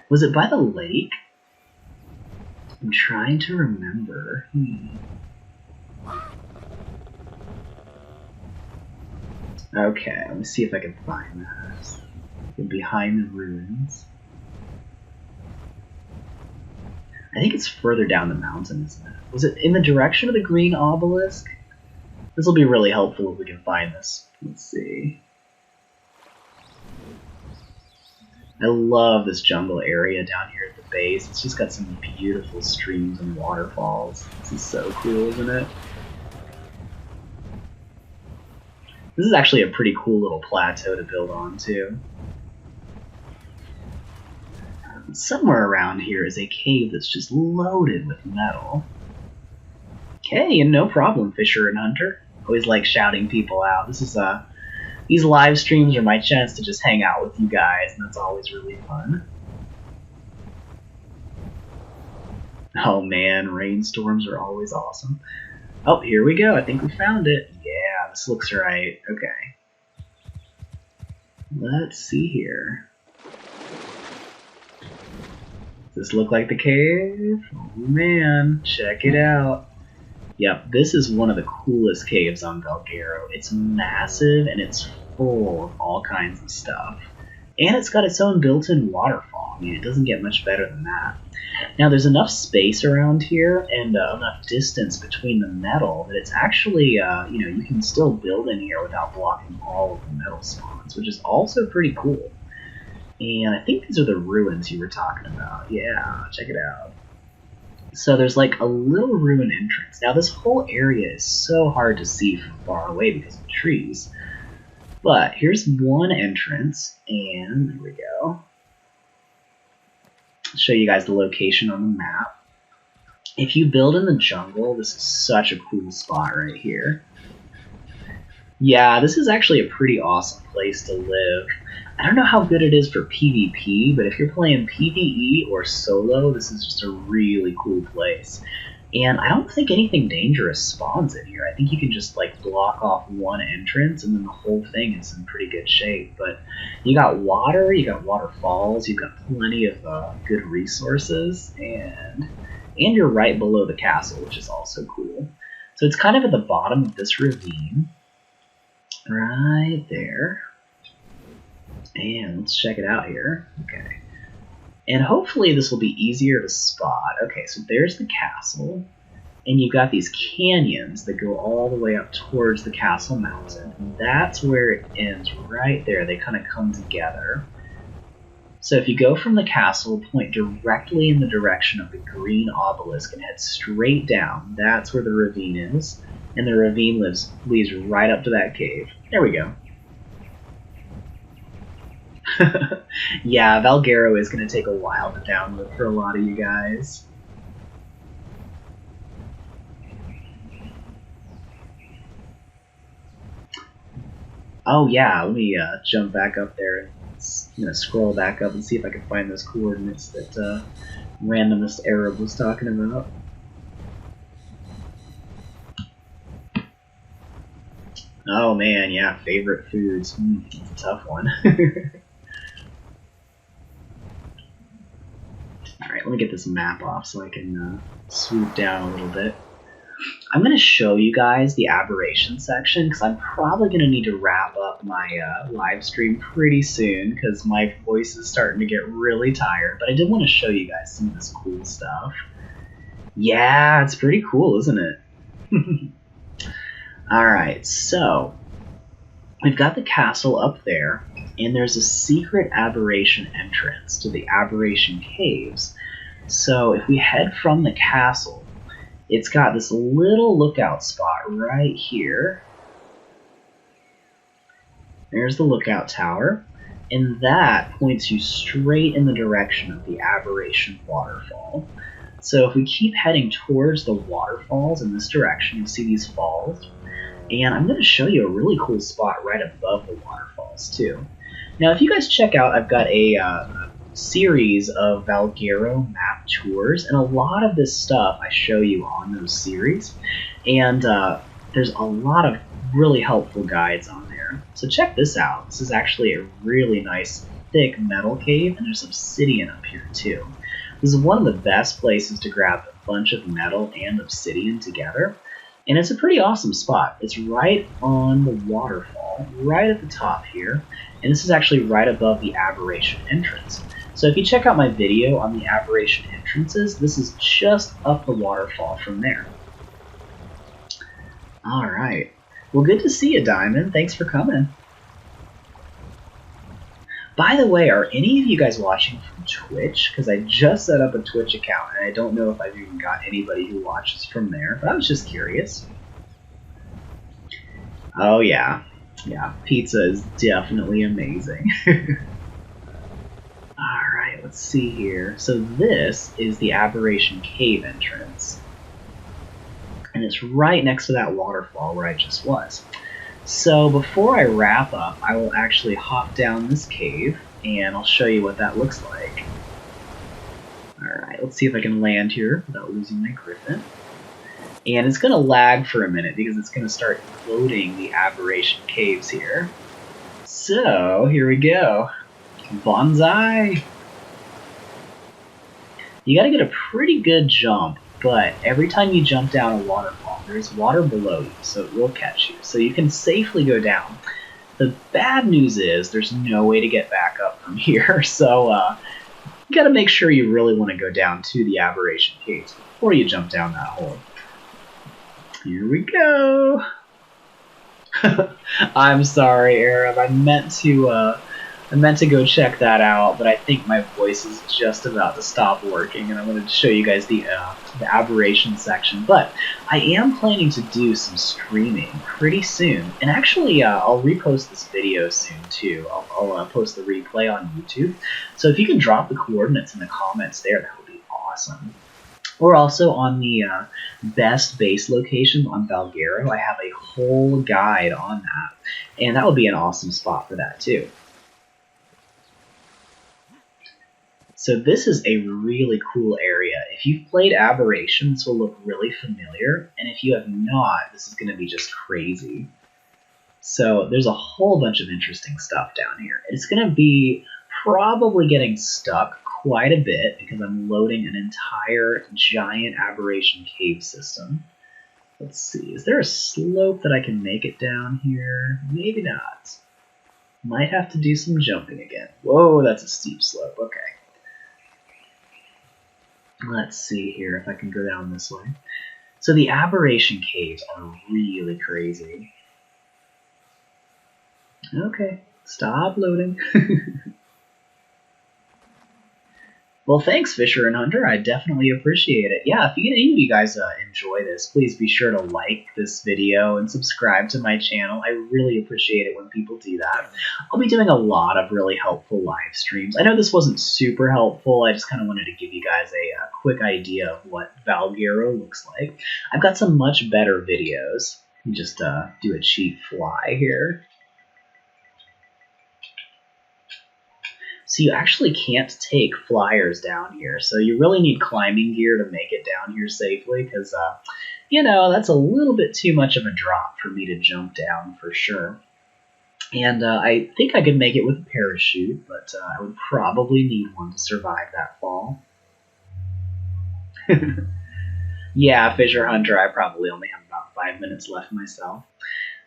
Was it by the lake? I'm trying to remember. Okay, let me see if I can find that. Behind the ruins. I think it's further down the mountain, isn't it? Was it in the direction of the green obelisk? This will be really helpful if we can find this. Let's see. I love this jungle area down here at the base. It's just got some beautiful streams and waterfalls. This is so cool, isn't it? This is actually a pretty cool little plateau to build on, too. Somewhere around here is a cave that's just loaded with metal. Okay, and no problem, Fisher and Hunter. Always like shouting people out. This is these live streams are my chance to just hang out with you guys, and that's always really fun. Oh man, rainstorms are always awesome. Oh, here we go. I think we found it. Yeah, this looks right. Okay. Let's see here. Does this look like the cave? Oh man, check it out. Yep, this is one of the coolest caves on Valguero. It's massive and it's full of all kinds of stuff. And it's got its own built-in waterfall. I mean, it doesn't get much better than that. Now, there's enough space around here and enough distance between the metal that it's actually, you know, you can still build in here without blocking all of the metal spawns, which is also pretty cool. And I think these are the ruins you were talking about. Yeah, check it out. So there's like a little ruin entrance. Now this whole area is so hard to see from far away because of the trees. But here's one entrance, and there we go. I'll show you guys the location on the map. If you build in the jungle, this is such a cool spot right here. Yeah, this is actually a pretty awesome place to live. I don't know how good it is for PvP, but if you're playing PvE or solo, this is just a really cool place. And I don't think anything dangerous spawns in here. I think you can just like block off one entrance and then the whole thing is in pretty good shape. But you got water, you got waterfalls, you've got plenty of good resources, and you're right below the castle, which is also cool. So it's kind of at the bottom of this ravine. Right there. And let's check it out here. Okay. And hopefully this will be easier to spot. Okay, so there's the castle. And you've got these canyons that go all the way up towards the castle mountain. And that's where it ends right there. They kind of come together. So if you go from the castle, point directly in the direction of the green obelisk and head straight down. That's where the ravine is. And the ravine leads right up to that cave. There we go. Yeah, Valguero is going to take a while to download for a lot of you guys. Oh yeah, let me jump back up there. I'm going to scroll back up and see if I can find those coordinates that randomist Arab was talking about. Oh man, yeah, favorite foods. It's a tough one. Alright, let me get this map off so I can swoop down a little bit. I'm going to show you guys the Aberration section because I'm probably going to need to wrap up my live stream pretty soon because my voice is starting to get really tired. But I did want to show you guys some of this cool stuff. Yeah, it's pretty cool, isn't it? Alright, so we've got the castle up there, and there's a secret Aberration entrance to the Aberration Caves. So if we head from the castle, it's got this little lookout spot right here. There's the lookout tower, and that points you straight in the direction of the Aberration waterfall. So if we keep heading towards the waterfalls in this direction, you'll see these falls. And I'm going to show you a really cool spot right above the waterfalls too. Now if you guys check out, I've got a series of Valguero map tours, and a lot of this stuff I show you on those series, and there's a lot of really helpful guides on there. So check this out. This is actually a really nice thick metal cave, and there's obsidian up here too. This is one of the best places to grab a bunch of metal and obsidian together, and it's a pretty awesome spot. It's right on the waterfall, right at the top here, and this is actually right above the Aberration entrance. So if you check out my video on the Aberration entrances, this is just up the waterfall from there. Alright. Well, good to see you, Diamond. Thanks for coming. By the way, are any of you guys watching from Twitch? Because I just set up a Twitch account, and I don't know if I've even got anybody who watches from there, but I was just curious. Oh yeah. Yeah, pizza is definitely amazing. Alright, let's see here. So this is the Aberration Cave entrance. And it's right next to that waterfall where I just was. So before I wrap up, I will actually hop down this cave, and I'll show you what that looks like. Alright, let's see if I can land here without losing my griffin. And it's going to lag for a minute because it's going to start loading the Aberration caves here. So, here we go. Bonsai! You gotta get a pretty good jump, but every time you jump down a waterfall, there's water below you, so it will catch you. So you can safely go down. The bad news is there's no way to get back up from here, so you gotta make sure you really want to go down to the Aberration caves before you jump down that hole. Here we go! I'm sorry, Arab. I meant to go check that out, but I think my voice is just about to stop working, and I'm going to show you guys the Aberration section. But I am planning to do some streaming pretty soon, and actually I'll repost this video soon too. I'll post the replay on YouTube. So if you can drop the coordinates in the comments there, that would be awesome. Or also on the best base locations on Valguero, I have a whole guide on that, and that would be an awesome spot for that too. So this is a really cool area. If you've played Aberration, this will look really familiar, and if you have not, this is going to be just crazy. So there's a whole bunch of interesting stuff down here. It's going to be probably getting stuck quite a bit because I'm loading an entire giant Aberration cave system. Let's see, is there a slope that I can make it down here? Maybe not. Might have to do some jumping again. Whoa, that's a steep slope, okay. Let's see here if I can go down this way. So the Aberration caves are really crazy. Okay, stop loading. Well, thanks, Fisher and Hunter. I definitely appreciate it. Yeah, if any of you guys enjoy this, please be sure to like this video and subscribe to my channel. I really appreciate it when people do that. I'll be doing a lot of really helpful live streams. I know this wasn't super helpful. I just kind of wanted to give you guys a quick idea of what Valguero looks like. I've got some much better videos. Just do a cheap fly here. So you actually can't take flyers down here. So you really need climbing gear to make it down here safely because, you know, that's a little bit too much of a drop for me to jump down for sure. And I think I could make it with a parachute, but I would probably need one to survive that fall. Yeah, Fisher Hunter, I probably only have about 5 minutes left myself.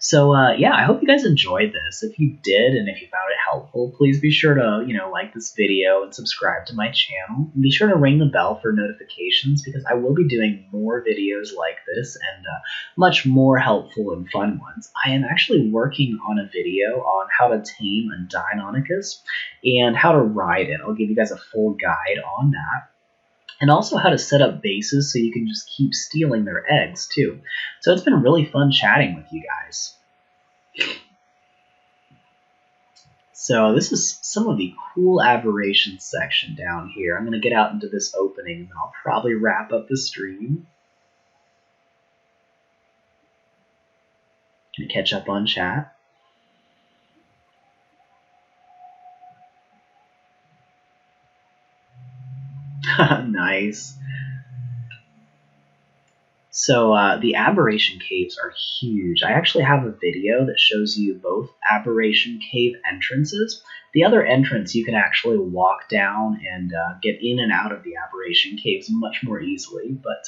So yeah, I hope you guys enjoyed this. If you did, and if you found it helpful, please be sure to like this video and subscribe to my channel. And be sure to ring the bell for notifications because I will be doing more videos like this and much more helpful and fun ones. I am actually working on a video on how to tame a Deinonychus and how to ride it. I'll give you guys a full guide on that. And also how to set up bases so you can just keep stealing their eggs too. So it's been really fun chatting with you guys. So this is some of the cool Aberration section down here. I'm going to get out into this opening and I'll probably wrap up the stream. Gonna catch up on chat. Nice. So the Aberration caves are huge. I actually have a video that shows you both Aberration cave entrances. The other entrance you can actually walk down and get in and out of the Aberration caves much more easily, but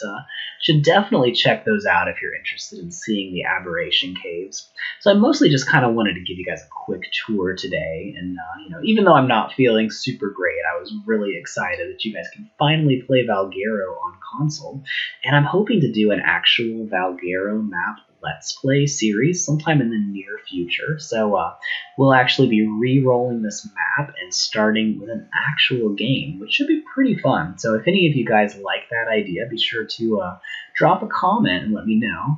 should definitely check those out if you're interested in seeing the Aberration caves. So I mostly just kind of wanted to give you guys a quick tour today, and even though I'm not feeling super great, I was really excited that you guys can finally play Valguero on console, and I'm hoping to do an actual Valguero map Let's Play series sometime in the near future. So we'll actually be re-rolling this map and starting with an actual game, which should be pretty fun. So if any of you guys like that idea, be sure to drop a comment and let me know.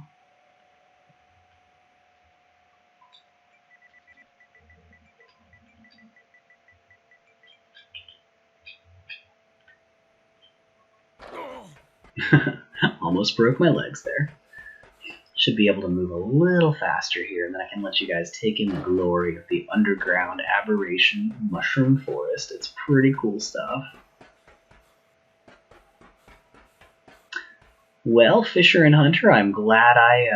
Almost broke my legs there. Should be able to move a little faster here, and then I can let you guys take in the glory of the underground Aberration mushroom forest. It's pretty cool stuff. Well, Fisher and Hunter, I'm glad I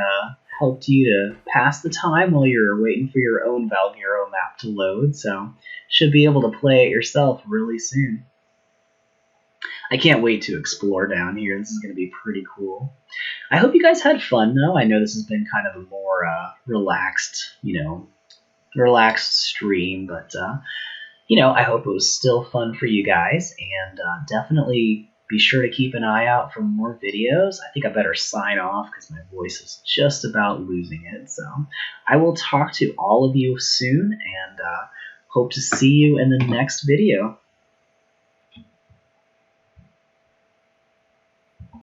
helped you to pass the time while you're waiting for your own Valguero map to load, so should be able to play it yourself really soon. I can't wait to explore down here. This is going to be pretty cool. I hope you guys had fun, though. I know this has been kind of a more relaxed, relaxed stream, but, I hope it was still fun for you guys, and definitely be sure to keep an eye out for more videos. I think I better sign off because my voice is just about losing it, so I will talk to all of you soon, and hope to see you in the next video.